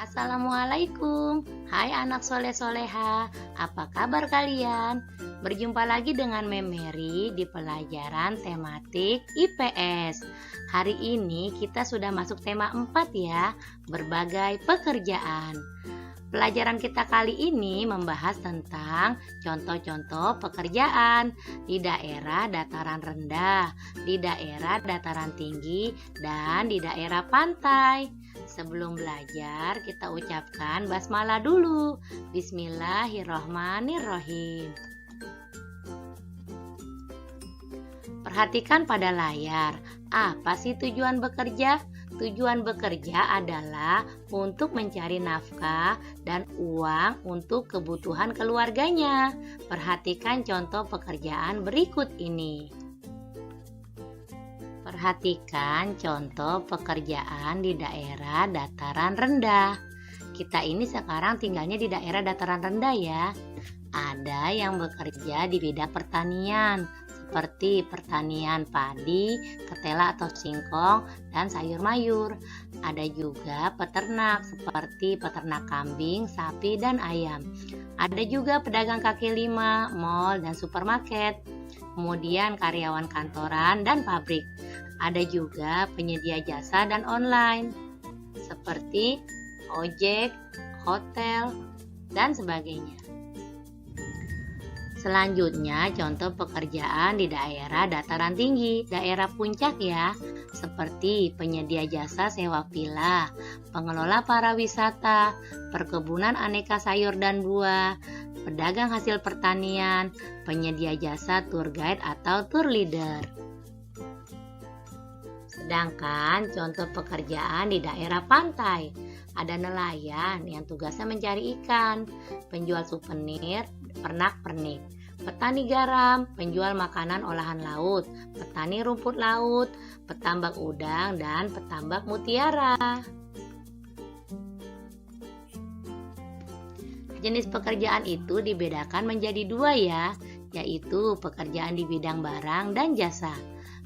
Assalamualaikum, hai anak soleh-soleha, apa kabar kalian? Berjumpa lagi dengan Memeri di pelajaran tematik IPS. Hari ini kita sudah masuk tema 4 ya, berbagai pekerjaan. Pelajaran kita kali ini membahas tentang contoh-contoh pekerjaan di daerah dataran rendah, di daerah dataran tinggi, dan di daerah pantai. Sebelum belajar, kita ucapkan basmalah dulu. Bismillahirrohmanirrohim. Perhatikan pada layar. Apa sih tujuan bekerja? Tujuan bekerja adalah untuk mencari nafkah dan uang untuk kebutuhan keluarganya. Perhatikan contoh pekerjaan berikut ini. Perhatikan contoh pekerjaan di daerah dataran rendah. Kita ini sekarang tinggalnya di daerah dataran rendah ya. Ada yang bekerja di bidang pertanian, seperti pertanian padi, ketela atau singkong, dan sayur mayur. Ada juga peternak seperti peternak kambing, sapi, dan ayam. Ada juga pedagang kaki lima, mal, dan supermarket. Kemudian karyawan kantoran dan pabrik. Ada juga penyedia jasa dan online, seperti ojek, hotel, dan sebagainya. Selanjutnya, contoh pekerjaan di daerah dataran tinggi, daerah puncak ya, seperti penyedia jasa sewa villa, pengelola pariwisata, perkebunan aneka sayur dan buah, pedagang hasil pertanian, penyedia jasa tour guide atau tour leader. Sedangkan contoh pekerjaan di daerah pantai, ada nelayan yang tugasnya mencari ikan, penjual souvenir, pernak-pernik, petani garam, penjual makanan olahan laut, petani rumput laut, petambak udang, dan petambak mutiara. Jenis pekerjaan itu dibedakan menjadi dua ya, yaitu pekerjaan di bidang barang dan jasa.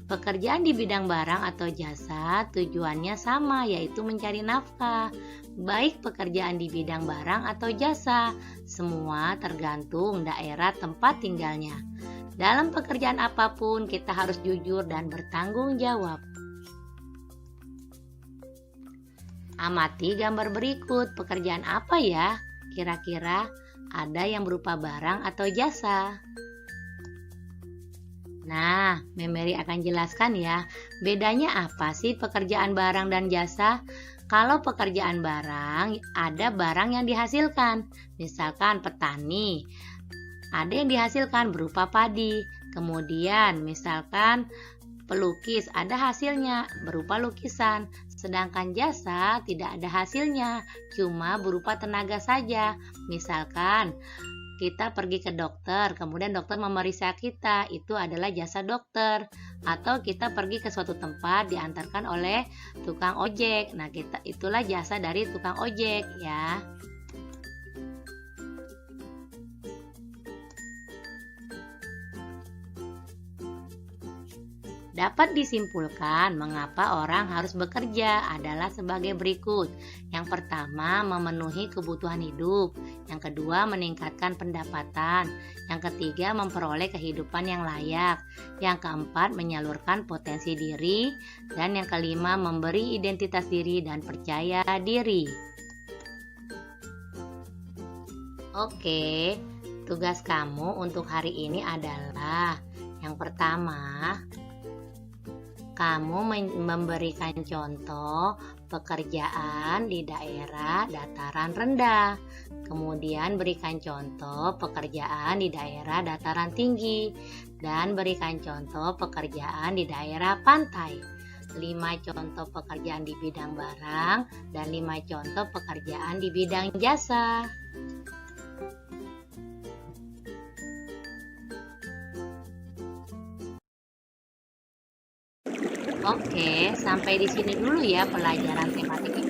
Pekerjaan di bidang barang atau jasa tujuannya sama, yaitu mencari nafkah. Baik pekerjaan di bidang barang atau jasa, semua tergantung daerah tempat tinggalnya. Dalam pekerjaan apapun, kita harus jujur dan bertanggung jawab. Amati gambar berikut, pekerjaan apa ya? Kira-kira ada yang berupa barang atau jasa? Nah, Memeri akan jelaskan ya, bedanya apa sih pekerjaan barang dan jasa? Kalau pekerjaan barang, ada barang yang dihasilkan, misalkan petani, ada yang dihasilkan berupa padi. Kemudian, misalkan pelukis, ada hasilnya berupa lukisan. Sedangkan jasa tidak ada hasilnya, cuma berupa tenaga saja. Misalkan, kita pergi ke dokter, kemudian dokter memeriksa kita, itu adalah jasa dokter. Atau kita pergi ke suatu tempat diantarkan oleh tukang ojek. Nah, itulah jasa dari tukang ojek ya. Dapat disimpulkan mengapa orang harus bekerja adalah sebagai berikut. Yang pertama, memenuhi kebutuhan hidup. Yang kedua, meningkatkan pendapatan. Yang ketiga, memperoleh kehidupan yang layak. Yang keempat, menyalurkan potensi diri. Dan yang kelima, memberi identitas diri dan percaya diri. Oke, tugas kamu untuk hari ini adalah yang pertama, kamu memberikan contoh pekerjaan di daerah dataran rendah. Kemudian berikan contoh pekerjaan di daerah dataran tinggi. Dan berikan contoh pekerjaan di daerah pantai. 5 contoh pekerjaan di bidang barang dan 5 contoh pekerjaan di bidang jasa. Oke, sampai di sini dulu ya pelajaran tematik